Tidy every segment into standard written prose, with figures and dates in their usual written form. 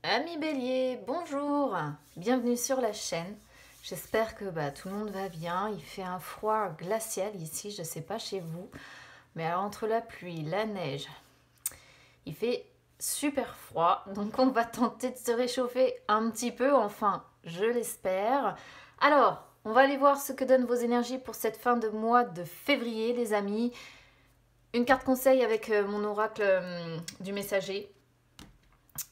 Amis Bélier, bonjour, bienvenue sur la chaîne. J'espère que tout le monde va bien. Il fait un froid glacial ici, je ne sais pas chez vous, mais alors, entre la pluie, la neige, il fait super froid. Donc on va tenter de se réchauffer un petit peu, enfin je l'espère. Alors, on va aller voir ce que donnent vos énergies pour cette fin de mois de février, les amis. Une carte conseil avec mon oracle du messager.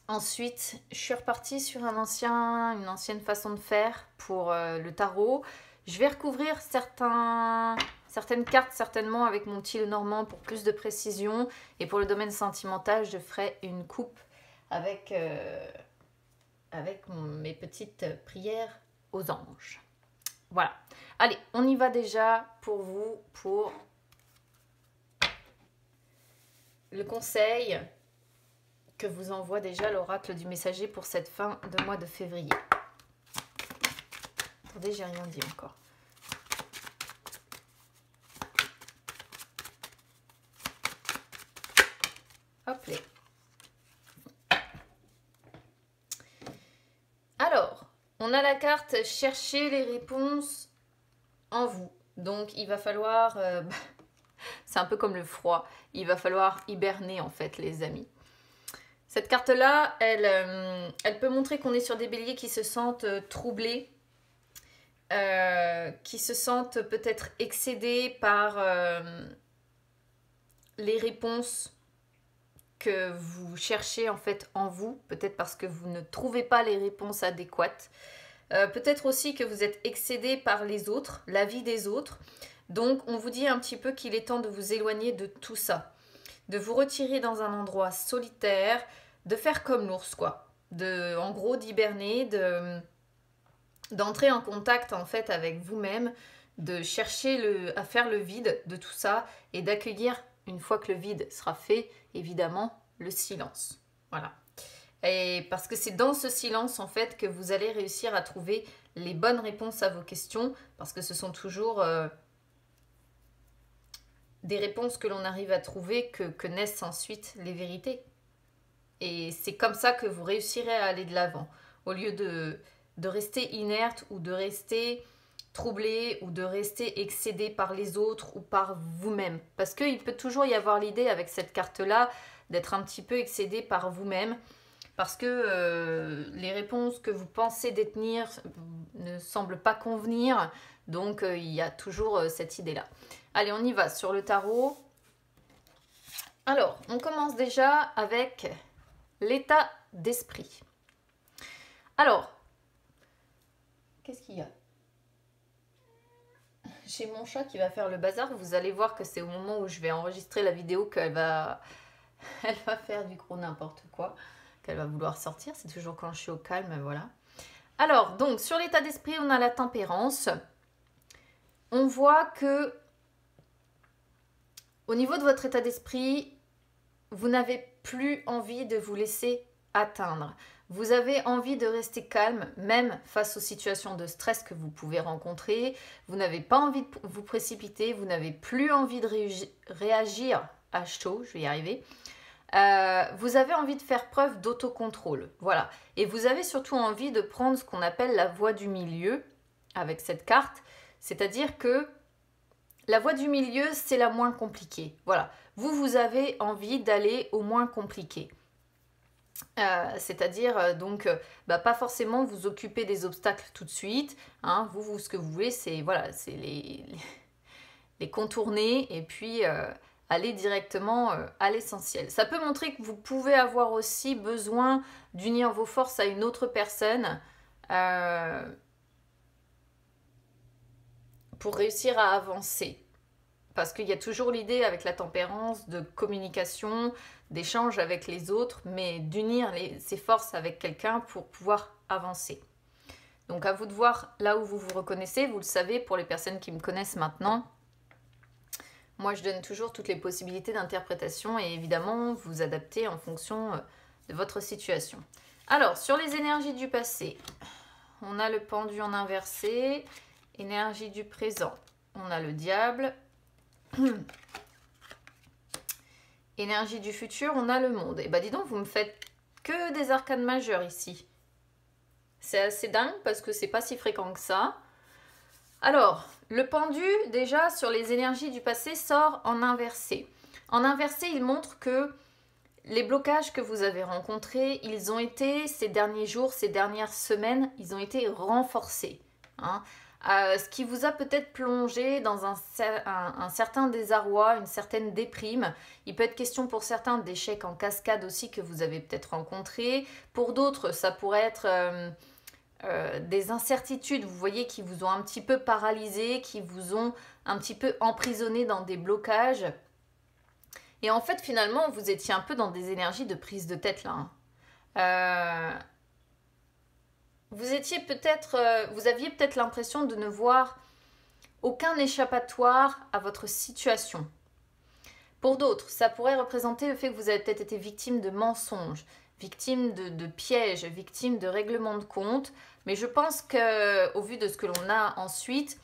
Ensuite, je suis repartie sur une ancienne façon de faire pour le tarot. Je vais recouvrir certaines cartes certainement avec mon petit Lenormand pour plus de précision. Et pour le domaine sentimental, je ferai une coupe avec mes petites prières aux anges. Voilà. Allez, on y va déjà pour vous, pour le conseil que vous envoie déjà l'oracle du messager pour cette fin de mois de février. Attendez, j'ai rien dit encore. Hop là. Alors, on a la carte « Chercher les réponses en vous ». Donc, il va falloir... c'est un peu comme le froid. Il va falloir hiberner, en fait, les amis. Cette carte-là, elle peut montrer qu'on est sur des béliers qui se sentent troublés, qui se sentent peut-être excédés par les réponses que vous cherchez en fait en vous, peut-être parce que vous ne trouvez pas les réponses adéquates. Peut-être aussi que vous êtes excédé par les autres, la vie des autres. Donc, on vous dit un petit peu qu'il est temps de vous éloigner de tout ça, de vous retirer dans un endroit solitaire, de faire comme l'ours, quoi. En gros, d'hiberner, d'entrer en contact, en fait, avec vous-même, de chercher à faire le vide de tout ça et d'accueillir, une fois que le vide sera fait, évidemment, le silence. Voilà. Et parce que c'est dans ce silence, en fait, que vous allez réussir à trouver les bonnes réponses à vos questions, parce que ce sont toujours des réponses que l'on arrive à trouver que naissent ensuite les vérités. Et c'est comme ça que vous réussirez à aller de l'avant. Au lieu de rester inerte ou de rester troublé ou de rester excédé par les autres ou par vous-même. Parce qu'il peut toujours y avoir l'idée avec cette carte-là d'être un petit peu excédé par vous-même. Parce que les réponses que vous pensez détenir ne semblent pas convenir. Donc il y a toujours cette idée-là. Allez, on y va sur le tarot. Alors, on commence déjà avec l'état d'esprit. Alors, qu'est-ce qu'il y a? J'ai mon chat qui va faire le bazar. Vous allez voir que c'est au moment où je vais enregistrer la vidéo qu'elle va faire du gros n'importe quoi, qu'elle va vouloir sortir. C'est toujours quand je suis au calme, voilà. Alors, donc, sur l'état d'esprit, on a la tempérance. On voit que au niveau de votre état d'esprit, vous n'avez plus envie de vous laisser atteindre. Vous avez envie de rester calme, même face aux situations de stress que vous pouvez rencontrer. Vous n'avez pas envie de vous précipiter, vous n'avez plus envie de réagir à chaud, je vais y arriver. Vous avez envie de faire preuve d'autocontrôle, voilà. Et vous avez surtout envie de prendre ce qu'on appelle la voie du milieu avec cette carte. C'est-à-dire que la voie du milieu, c'est la moins compliquée. Voilà. Vous avez envie d'aller au moins compliqué. C'est-à-dire, pas forcément vous occuper des obstacles tout de suite. Hein. Vous, ce que vous voulez, c'est voilà, les contourner et puis aller directement à l'essentiel. Ça peut montrer que vous pouvez avoir aussi besoin d'unir vos forces à une autre personne pour réussir à avancer. Parce qu'il y a toujours l'idée avec la tempérance de communication, d'échange avec les autres, mais d'unir ses forces avec quelqu'un pour pouvoir avancer. Donc à vous de voir là où vous vous reconnaissez. Vous le savez, pour les personnes qui me connaissent maintenant, moi je donne toujours toutes les possibilités d'interprétation et évidemment vous adaptez en fonction de votre situation. Alors, sur les énergies du passé, on a le pendu en inversé, énergie du présent, on a le diable. Énergie du futur, on a le monde. Et bah dis donc, vous me faites Que des arcanes majeures ici. C'est assez dingue parce que c'est pas si fréquent que ça. Alors, le pendu, déjà, sur les énergies du passé, sort en inversé. En inversé, il montre que les blocages que vous avez rencontrés, ils ont été, ces derniers jours, ces dernières semaines, ils ont été renforcés. Hein. Ce qui vous a peut-être plongé dans un certain désarroi, une certaine déprime. Il peut être question pour certains d'échecs en cascade aussi que vous avez peut-être rencontrés. Pour d'autres, ça pourrait être des incertitudes, vous voyez, qui vous ont un petit peu paralysé, qui vous ont un petit peu emprisonné dans des blocages. Et en fait, finalement, vous étiez un peu dans des énergies de prise de tête là. Vous étiez peut-être, vous aviez peut-être l'impression de ne voir aucun échappatoire à votre situation. Pour d'autres, ça pourrait représenter le fait que vous avez peut-être été victime de mensonges, victime de pièges, victime de règlements de compte. Mais je pense qu'au vu de ce que l'on a ensuite,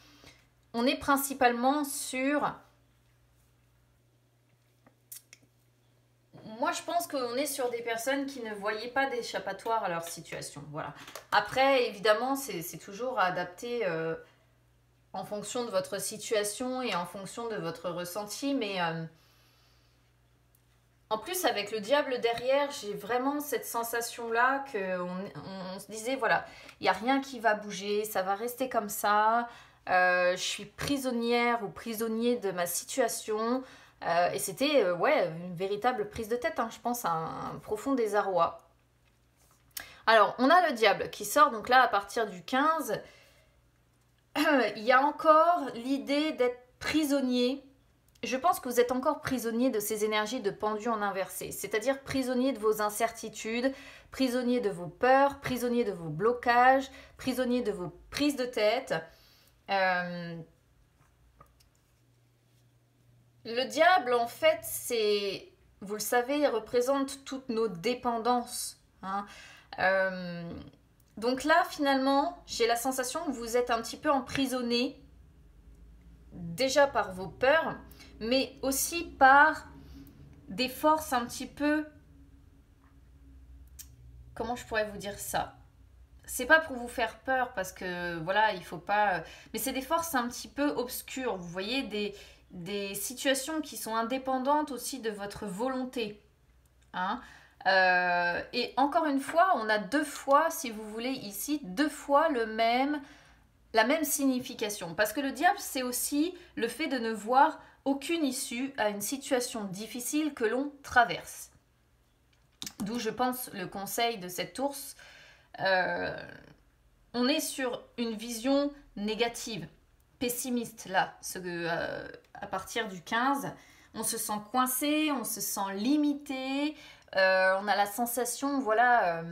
on est principalement sur... Moi, je pense qu'on est sur des personnes qui ne voyaient pas d'échappatoire à leur situation. Voilà. Après, évidemment, c'est toujours à adapter en fonction de votre situation et en fonction de votre ressenti. Mais en plus, avec le diable derrière, j'ai vraiment cette sensation-là qu'on se disait, voilà, il n'y a rien qui va bouger, ça va rester comme ça. Je suis prisonnière ou prisonnier de ma situation. Et c'était ouais, une véritable prise de tête, hein, je pense, un profond désarroi. Alors, on a le diable qui sort, donc là, à partir du 15, il y a encore l'idée d'être prisonnier. Je pense que vous êtes encore prisonnier de ces énergies de pendu en inversé, c'est-à-dire prisonnier de vos incertitudes, prisonnier de vos peurs, prisonnier de vos blocages, prisonnier de vos prises de tête. Le diable, en fait, c'est, vous le savez, représente toutes nos dépendances. Hein. Donc là, finalement, j'ai la sensation que vous êtes un petit peu emprisonné, déjà par vos peurs, mais aussi par des forces un petit peu... Comment je pourrais vous dire ça? C'est pas pour vous faire peur, parce que, voilà, il faut pas... Mais c'est des forces un petit peu obscures, vous voyez, des situations qui sont indépendantes aussi de votre volonté. Hein. Et encore une fois, on a deux fois, si vous voulez, ici, deux fois la même signification. Parce que le diable, c'est aussi le fait de ne voir aucune issue à une situation difficile que l'on traverse. D'où, je pense, le conseil de cette ours. On est sur une vision négative, pessimiste, là, à partir du 15. On se sent coincé, on se sent limité, on a la sensation, voilà,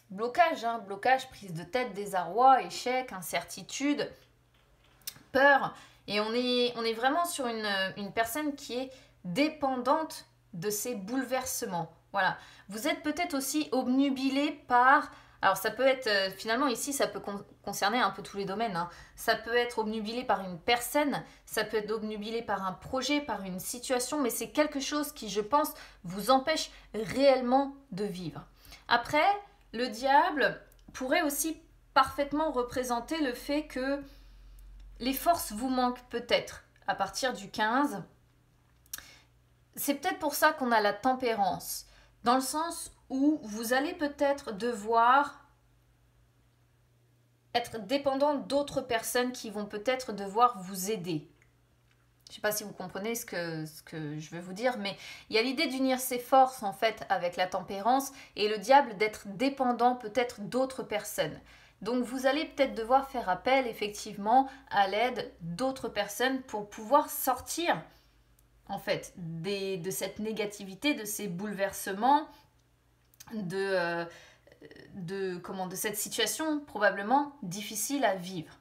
blocage, hein, blocage, prise de tête, désarroi, échec, incertitude, peur. Et on est vraiment sur une personne qui est dépendante de ces bouleversements. Voilà. Vous êtes peut-être aussi obnubilé par... Alors ça peut être, finalement ici, ça peut concerner un peu tous les domaines. Hein. Ça peut être obnubilé par une personne, ça peut être obnubilé par un projet, par une situation, mais c'est quelque chose qui, je pense, vous empêche réellement de vivre. Après, le diable pourrait aussi parfaitement représenter le fait que les forces vous manquent peut-être à partir du 15. C'est peut-être pour ça qu'on a la tempérance, dans le sens où vous allez peut-être devoir être dépendant d'autres personnes qui vont peut-être devoir vous aider. Je ne sais pas si vous comprenez ce que je veux vous dire, mais il y a l'idée d'unir ses forces en fait avec la tempérance et le diable d'être dépendant peut-être d'autres personnes. Donc vous allez peut-être devoir faire appel effectivement à l'aide d'autres personnes pour pouvoir sortir en fait de cette négativité, de ces bouleversements, de cette situation probablement difficile à vivre.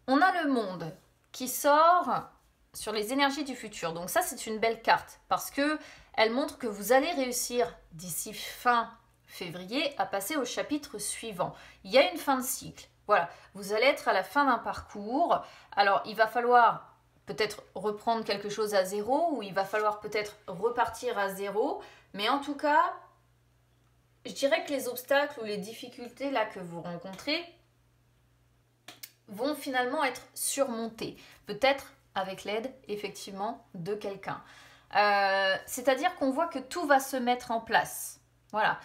On a le monde qui sort sur les énergies du futur. Donc ça, c'est une belle carte parce que elle montre que vous allez réussir d'ici fin février à passer au chapitre suivant. Il y a une fin de cycle. Voilà, vous allez être à la fin d'un parcours. Alors, il va falloir peut-être reprendre quelque chose à zéro, ou il va falloir peut-être repartir à zéro. Mais en tout cas, je dirais que les obstacles ou les difficultés là que vous rencontrez vont finalement être surmontés. Peut-être avec l'aide, effectivement, de quelqu'un. C'est-à-dire qu'on voit que tout va se mettre en place. Voilà.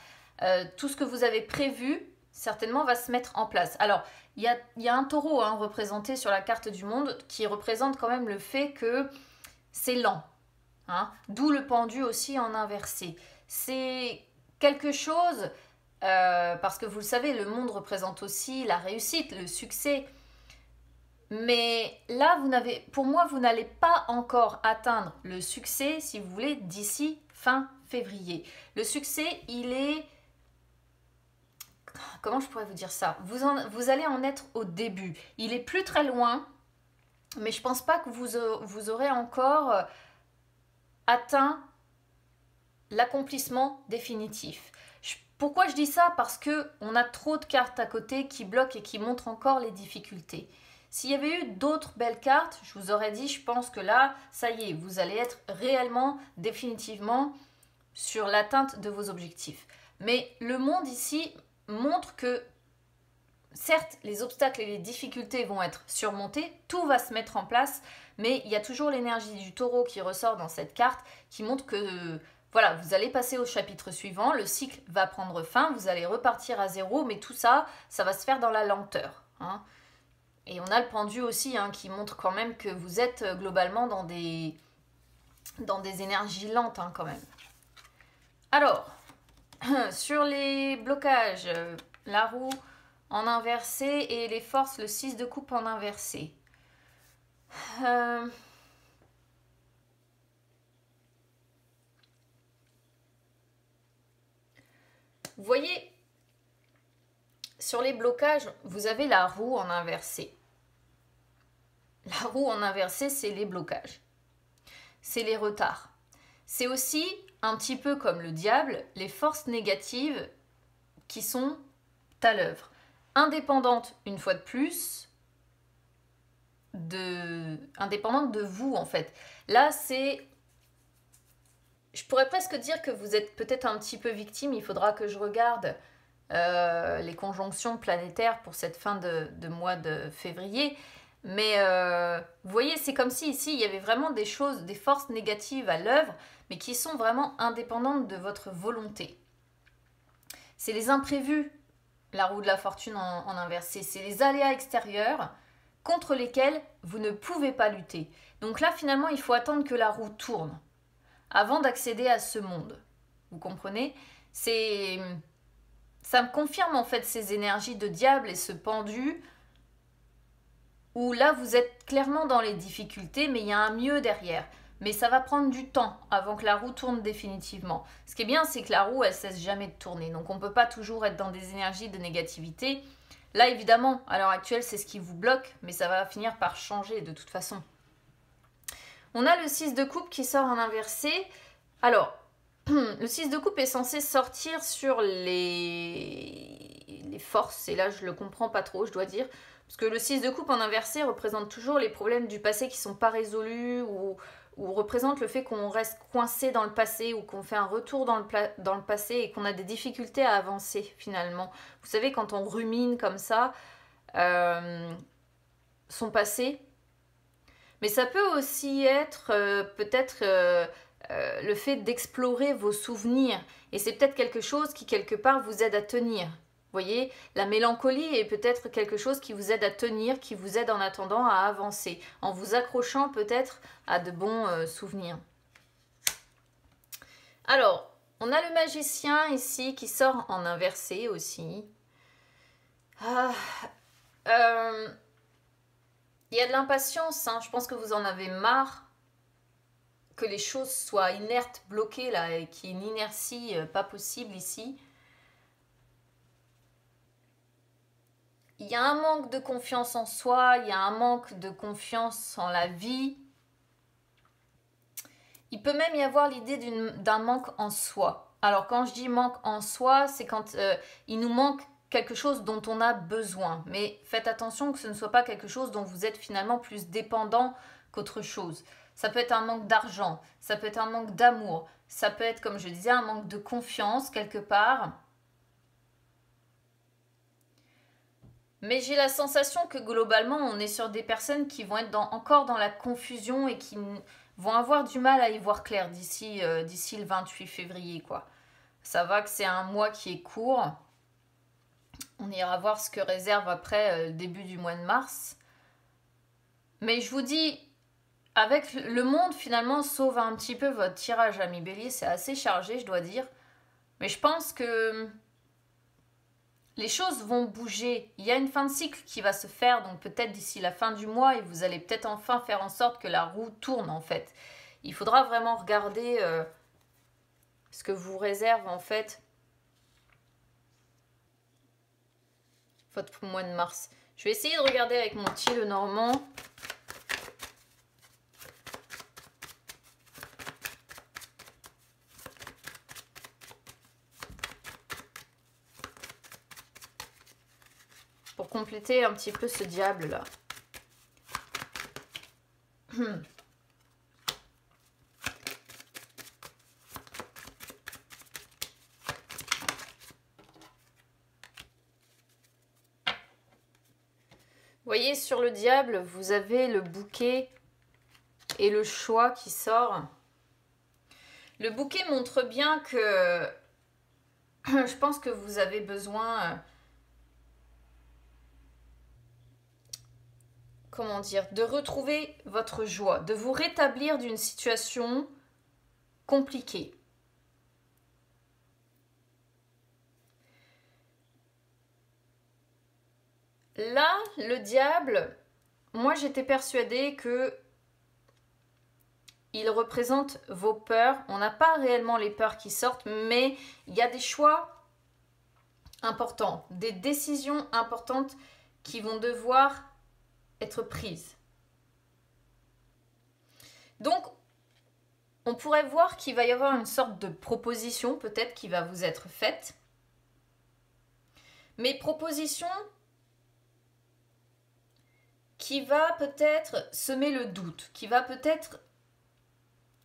Tout ce que vous avez prévu, certainement, va se mettre en place. Alors, il y a un taureau représenté sur la carte du monde qui représente quand même le fait que c'est lent. D'où le pendu aussi en inversé. C'est quelque chose, parce que vous le savez, le monde représente aussi la réussite, le succès. Mais là, pour moi, vous n'allez pas encore atteindre le succès, si vous voulez, d'ici fin février. Le succès, il est... Comment je pourrais vous dire ça? Vous allez en être au début. Il est plus très loin, mais je pense pas que vous aurez encore atteint l'accomplissement définitif. Pourquoi je dis ça? Parce qu'on a trop de cartes à côté qui bloquent et qui montrent encore les difficultés. S'il y avait eu d'autres belles cartes, je vous aurais dit, je pense que là, ça y est, vous allez être réellement, définitivement sur l'atteinte de vos objectifs. Mais le monde ici montre que, certes, les obstacles et les difficultés vont être surmontés, tout va se mettre en place, mais il y a toujours l'énergie du taureau qui ressort dans cette carte, qui montre que, voilà, vous allez passer au chapitre suivant, le cycle va prendre fin, vous allez repartir à zéro, mais tout ça, ça va se faire dans la lenteur. Et on a le pendu aussi qui montre quand même que vous êtes globalement dans des énergies lentes quand même. Alors, sur les blocages, la roue en inversé et les forces, le 6 de coupe en inversé. Vous voyez, sur les blocages, vous avez la roue en inversé. La roue en inversé, c'est les blocages. C'est les retards. C'est aussi, un petit peu comme le diable, les forces négatives qui sont à l'œuvre. Indépendantes, une fois de plus, indépendantes de vous, en fait. Là, c'est... Je pourrais presque dire que vous êtes peut-être un petit peu victime. Il faudra que je regarde les conjonctions planétaires pour cette fin de mois de février. Mais vous voyez, c'est comme si ici, il y avait vraiment des choses, des forces négatives à l'œuvre, mais qui sont vraiment indépendantes de votre volonté. C'est les imprévus, la roue de la fortune en inversé. C'est les aléas extérieurs contre lesquels vous ne pouvez pas lutter. Donc là, finalement, il faut attendre que la roue tourne avant d'accéder à ce monde. Vous comprenez? Ça me confirme en fait ces énergies de diable et ce pendu où là vous êtes clairement dans les difficultés, mais il y a un mieux derrière. Mais ça va prendre du temps avant que la roue tourne définitivement. Ce qui est bien, c'est que la roue, elle cesse jamais de tourner. Donc on ne peut pas toujours être dans des énergies de négativité. Là, évidemment, à l'heure actuelle, c'est ce qui vous bloque, mais ça va finir par changer de toute façon. On a le 6 de coupe qui sort en inversé. Alors, le 6 de coupe est censé sortir sur les forces. Et là, je ne le comprends pas trop, je dois dire. Parce que le 6 de coupe en inversé représente toujours les problèmes du passé qui ne sont pas résolus ou représente le fait qu'on reste coincé dans le passé ou qu'on fait un retour dans le passé et qu'on a des difficultés à avancer finalement. Vous savez, quand on rumine comme ça son passé, mais ça peut aussi être peut-être le fait d'explorer vos souvenirs. Et c'est peut-être quelque chose qui quelque part vous aide à tenir. Vous voyez, la mélancolie est peut-être quelque chose qui vous aide à tenir, qui vous aide en attendant à avancer, en vous accrochant peut-être à de bons souvenirs. Alors, on a le magicien ici qui sort en inversé aussi. Il y a de l'impatience, je pense que vous en avez marre que les choses soient inertes, bloquées là, et qu'il y ait une inertie pas possible ici. Il y a un manque de confiance en soi, il y a un manque de confiance en la vie. Il peut même y avoir l'idée d'un manque en soi. Alors quand je dis manque en soi, c'est quand il nous manque quelque chose dont on a besoin. Mais faites attention que ce ne soit pas quelque chose dont vous êtes finalement plus dépendant qu'autre chose. Ça peut être un manque d'argent, ça peut être un manque d'amour, ça peut être, comme je disais, un manque de confiance quelque part. Mais j'ai la sensation que globalement, on est sur des personnes qui vont être encore dans la confusion et qui vont avoir du mal à y voir clair d'ici le 28 février, quoi. Ça va que c'est un mois qui est court. On ira voir ce que réserve après le début du mois de mars. Mais je vous dis, avec le monde finalement sauve un petit peu votre tirage, ami Bélier. C'est assez chargé, je dois dire. Mais je pense que les choses vont bouger. Il y a une fin de cycle qui va se faire, donc peut-être d'ici la fin du mois, et vous allez peut-être enfin faire en sorte que la roue tourne en fait. Il faudra vraiment regarder ce que vous réserve en fait votre mois de mars. Je vais essayer de regarder avec mon petit Lenormand. Pour compléter un petit peu ce diable là. Vous voyez, sur le diable, vous avez le bouquet et le choix qui sort. Le bouquet montre bien que je pense que vous avez besoin, comment dire, de retrouver votre joie, de vous rétablir d'une situation compliquée. Là, le diable, moi j'étais persuadée que il représente vos peurs. On n'a pas réellement les peurs qui sortent, mais il y a des choix importants, des décisions importantes qui vont devoir être prises. Donc, on pourrait voir qu'il va y avoir une sorte de proposition peut-être qui va vous être faite. Mais proposition qui va peut-être semer le doute, qui va peut-être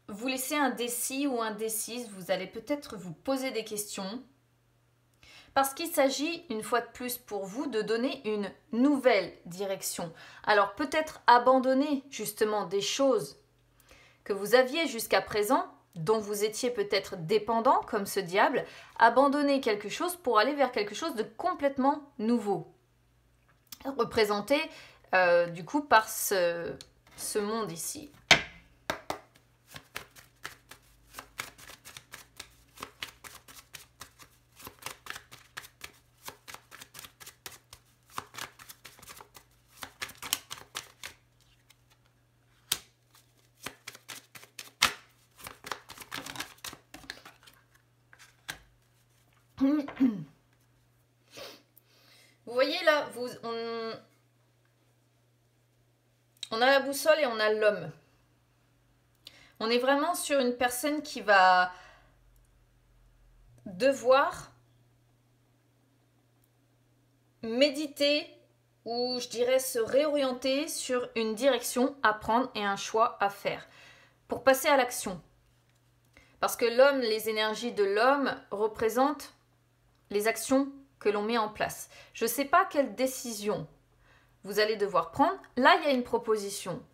vous laisser indécis ou indécise. Vous allez peut-être vous poser des questions. Parce qu'il s'agit, une fois de plus pour vous, de donner une nouvelle direction. Alors peut-être abandonner justement des choses que vous aviez jusqu'à présent, dont vous étiez peut-être dépendant, comme ce diable, abandonner quelque chose pour aller vers quelque chose de complètement nouveau. Représenté du coup par ce monde ici. Vous voyez là, on a la boussole et on a l'homme. On est vraiment sur une personne qui va devoir méditer ou je dirais se réorienter sur une direction à prendre et un choix à faire pour passer à l'action. Parce que l'homme, les énergies de l'homme représentent les actions que l'on met en place. Je ne sais pas quelle décision vous allez devoir prendre. Là, il y a une proposition.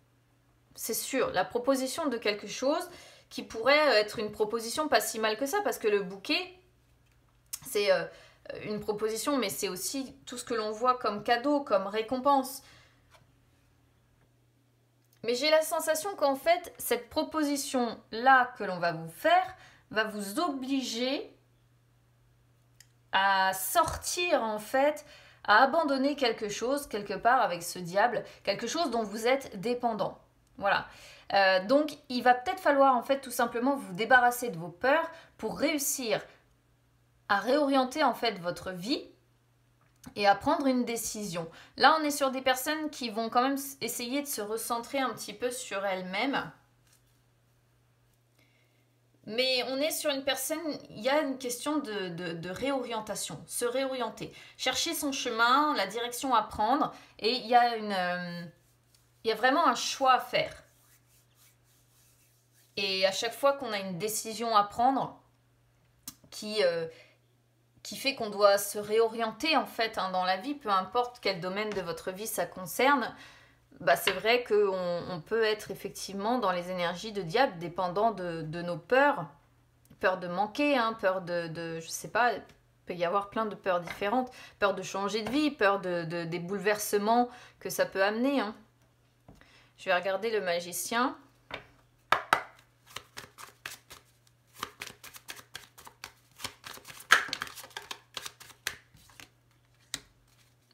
C'est sûr, la proposition de quelque chose qui pourrait être une proposition pas si mal que ça, parce que le bouquet, c'est une proposition, mais c'est aussi tout ce que l'on voit comme cadeau, comme récompense. Mais j'ai la sensation qu'en fait, cette proposition-là que l'on va vous faire va vous obliger à sortir en fait, à abandonner quelque chose quelque part avec ce diable, quelque chose dont vous êtes dépendant. Voilà. Donc il va peut-être falloir en fait tout simplement vous débarrasser de vos peurs pour réussir à réorienter en fait votre vie et à prendre une décision. Là on est sur des personnes qui vont quand même essayer de se recentrer un petit peu sur elles-mêmes. Mais on est sur une personne, il y a une question de réorientation, se réorienter, chercher son chemin, la direction à prendre, et il y a vraiment un choix à faire. Et à chaque fois qu'on a une décision à prendre qui fait qu'on doit se réorienter en fait dans la vie, peu importe quel domaine de votre vie ça concerne, bah, c'est vrai qu'on peut être effectivement dans les énergies de diable dépendant de nos peurs. Peur de manquer, hein, peur je sais pas, il peut y avoir plein de peurs différentes. Peur de changer de vie, peur des bouleversements que ça peut amener. Hein. Je vais regarder le magicien.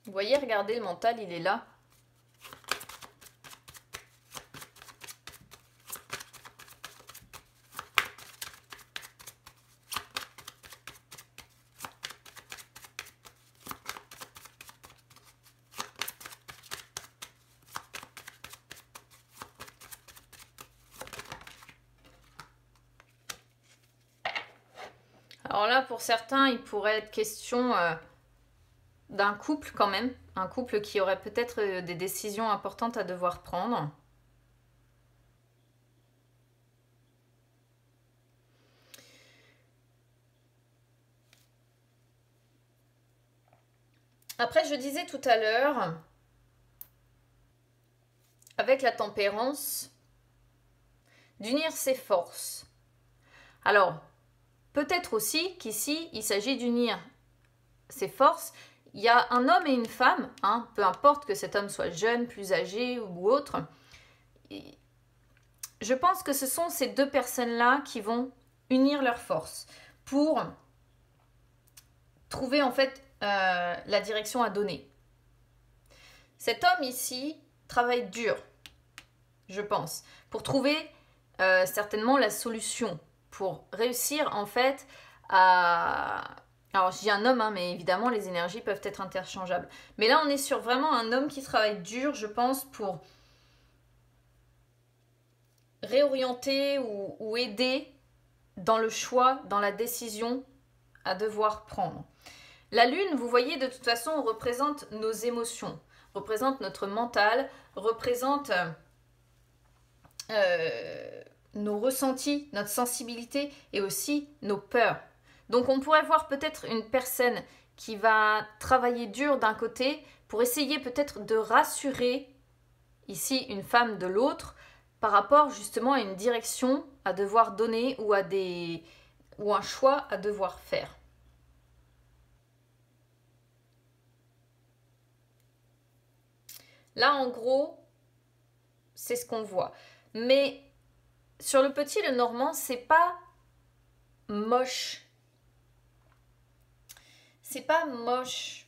Vous voyez, regardez, le mental, il est là. Alors là, pour certains, il pourrait être question d'un couple quand même. Un couple qui aurait peut-être des décisions importantes à devoir prendre. Après, je disais tout à l'heure, avec la tempérance, d'unir ses forces. Alors, peut-être aussi qu'ici, il s'agit d'unir ses forces. Il y a un homme et une femme, hein, peu importe que cet homme soit jeune, plus âgé ou autre. Je pense que ce sont ces deux personnes-là qui vont unir leurs forces pour trouver en fait la direction à donner. Cet homme ici travaille dur, je pense, pour trouver certainement la solution, pour réussir en fait à... Alors je dis un homme, hein, mais évidemment les énergies peuvent être interchangeables. Mais là on est sur vraiment un homme qui travaille dur, je pense, pour réorienter ou aider dans le choix, dans la décision à devoir prendre. La lune, vous voyez, de toute façon, représente nos émotions, représente notre mental, représente nos ressentis, notre sensibilité et aussi nos peurs. Donc on pourrait voir peut-être une personne qui va travailler dur d'un côté pour essayer peut-être de rassurer ici une femme de l'autre par rapport justement à une direction à devoir donner ou un choix à devoir faire. Là, en gros, c'est ce qu'on voit. Mais sur le petit Lenormand, c'est pas moche. C'est pas moche.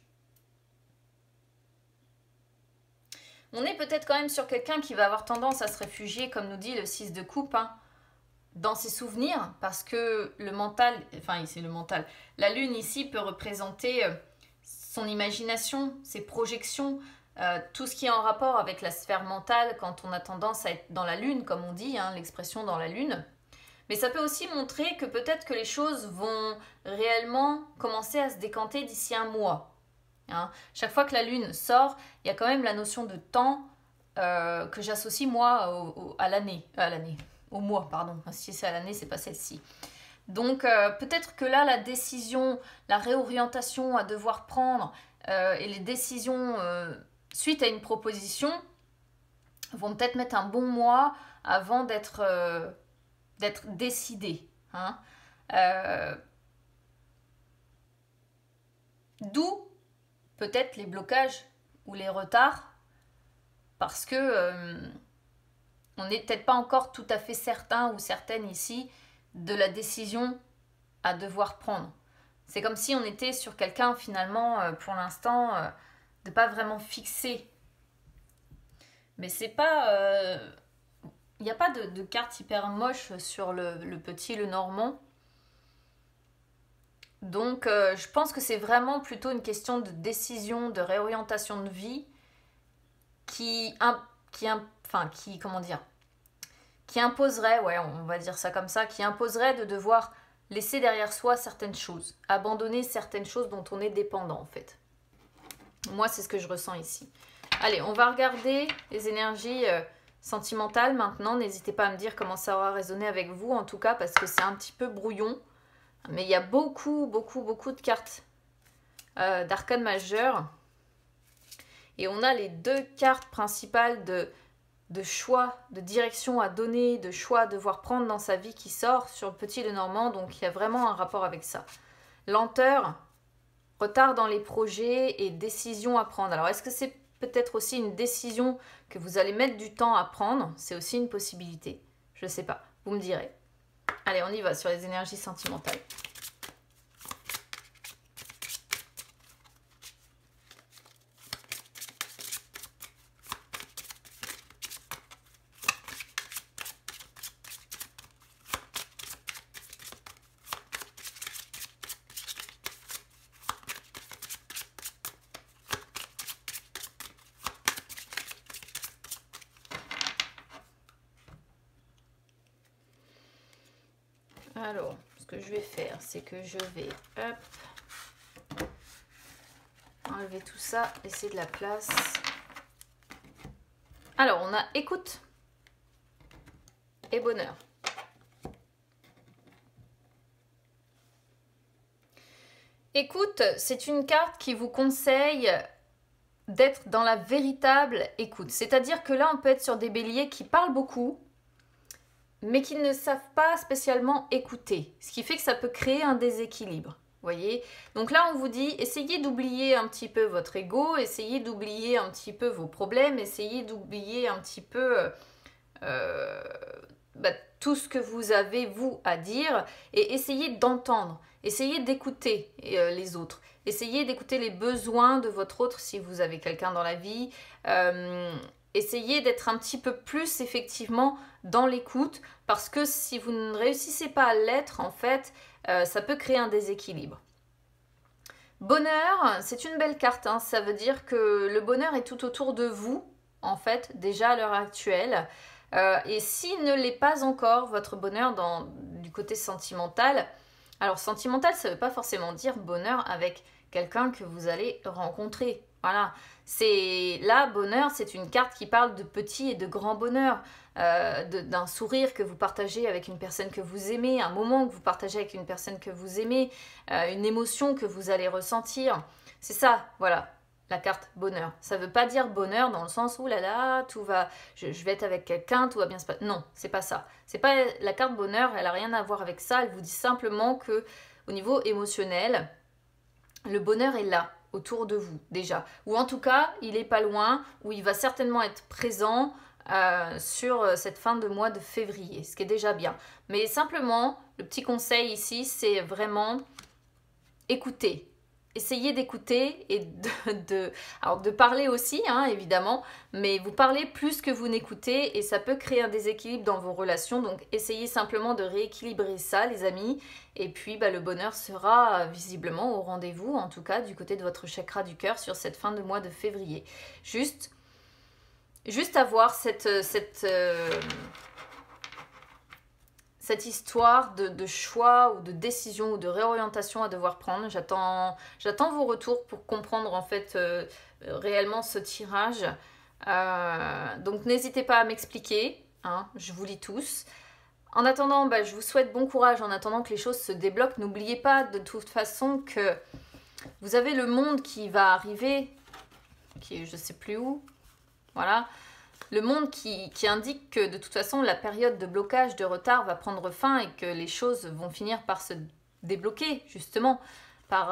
On est peut-être quand même sur quelqu'un qui va avoir tendance à se réfugier, comme nous dit le 6 de coupe, hein, dans ses souvenirs, parce que le mental, enfin c'est le mental, la lune ici peut représenter son imagination, ses projections, tout ce qui est en rapport avec la sphère mentale quand on a tendance à être dans la lune, comme on dit, hein, l'expression dans la lune. Mais ça peut aussi montrer que peut-être que les choses vont réellement commencer à se décanter d'ici un mois. Hein. Chaque fois que la lune sort, il y a quand même la notion de temps que j'associe moi à l'année, au mois, pardon. Si c'est à l'année, c'est pas celle-ci. Donc peut-être que là, la décision, la réorientation à devoir prendre et les décisions suite à une proposition vont peut-être mettre un bon mois avant d'être décidées. Hein. D'où peut-être les blocages ou les retards parce que on n'est peut-être pas encore tout à fait certain ou certaine ici de la décision à devoir prendre. C'est comme si on était sur quelqu'un finalement pour l'instant de pas vraiment fixé. Mais c'est pas... Il n'y a pas de carte hyper moche sur le petit Lenormand. Donc je pense que c'est vraiment plutôt une question de décision, de réorientation de vie qui imposerait, ouais, on va dire ça comme ça, qui imposerait de devoir laisser derrière soi certaines choses, abandonner certaines choses dont on est dépendant en fait. Moi, c'est ce que je ressens ici. Allez, on va regarder les énergies sentimental maintenant. N'hésitez pas à me dire comment ça aura résonné avec vous, en tout cas, parce que c'est un petit peu brouillon. Mais il y a beaucoup de cartes d'arcane majeur. Et on a les 2 cartes principales de choix, de direction à donner, de choix à devoir prendre dans sa vie qui sort sur le petit Lenormand. Donc il y a vraiment un rapport avec ça. Lenteur, retard dans les projets et décision à prendre. Alors est-ce que c'est peut-être aussi une décision que vous allez mettre du temps à prendre? C'est aussi une possibilité. Je ne sais pas, vous me direz. Allez, on y va sur les énergies sentimentales. Alors, ce que je vais faire, c'est que je vais enlever tout ça, laisser de la place. Alors, on a écoute et bonheur. Écoute, c'est une carte qui vous conseille d'être dans la véritable écoute. C'est-à-dire que là, on peut être sur des béliers qui parlent beaucoup, mais qui ne savent pas spécialement écouter. Ce qui fait que ça peut créer un déséquilibre. Voyez? Donc là, on vous dit, essayez d'oublier un petit peu votre ego, essayez d'oublier un petit peu vos problèmes, essayez d'oublier un petit peu tout ce que vous avez, vous, à dire, et essayez d'entendre, essayez d'écouter les autres, essayez d'écouter les besoins de votre autre si vous avez quelqu'un dans la vie, essayez d'être un petit peu plus, effectivement, dans l'écoute, parce que si vous ne réussissez pas à l'être, en fait, ça peut créer un déséquilibre. Bonheur, c'est une belle carte, hein. Ça veut dire que le bonheur est tout autour de vous, en fait, déjà à l'heure actuelle. Et s'il ne l'est pas encore, votre bonheur du côté sentimental, alors sentimental, ça ne veut pas forcément dire bonheur avec quelqu'un que vous allez rencontrer. Voilà, bonheur, c'est une carte qui parle de petit et de grand bonheur, d'un sourire que vous partagez avec une personne que vous aimez, un moment que vous partagez avec une personne que vous aimez, une émotion que vous allez ressentir. C'est ça, voilà, la carte bonheur. Ça ne veut pas dire bonheur dans le sens où là là, tout va, je vais être avec quelqu'un, tout va bien se passer. Non, c'est pas ça. C'est pas la carte bonheur, elle n'a rien à voir avec ça. Elle vous dit simplement que au niveau émotionnel, le bonheur est là, autour de vous déjà. Ou en tout cas, il n'est pas loin, ou il va certainement être présent sur cette fin de mois de février, ce qui est déjà bien. Mais simplement, le petit conseil ici, c'est vraiment écouter. Essayez d'écouter et de parler aussi, hein, évidemment, mais vous parlez plus que vous n'écoutez et ça peut créer un déséquilibre dans vos relations. Donc, essayez simplement de rééquilibrer ça, les amis. Et puis, le bonheur sera visiblement au rendez-vous, en tout cas, du côté de votre chakra du cœur sur cette fin de mois de février. Juste avoir cette histoire de choix ou de décision ou de réorientation à devoir prendre. J'attends vos retours pour comprendre en fait réellement ce tirage. Donc n'hésitez pas à m'expliquer, hein, je vous lis tous. En attendant, je vous souhaite bon courage en attendant que les choses se débloquent. N'oubliez pas de toute façon que vous avez le monde qui va arriver, qui est je ne sais plus où, voilà. Le monde qui indique que de toute façon la période de blocage, de retard va prendre fin et que les choses vont finir par se débloquer justement, par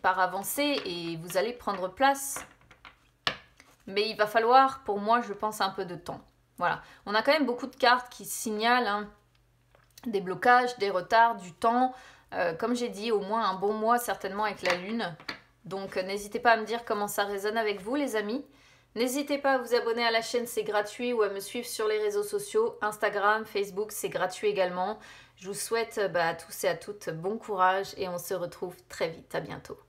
avancer et vous allez prendre place. Mais il va falloir, pour moi, je pense, un peu de temps. Voilà. On a quand même beaucoup de cartes qui signalent des blocages, des retards, du temps. Comme j'ai dit, au moins un bon mois certainement avec la lune. Donc n'hésitez pas à me dire comment ça résonne avec vous les amis. N'hésitez pas à vous abonner à la chaîne, c'est gratuit, ou à me suivre sur les réseaux sociaux, Instagram, Facebook, c'est gratuit également. Je vous souhaite à tous et à toutes bon courage et on se retrouve très vite. À bientôt.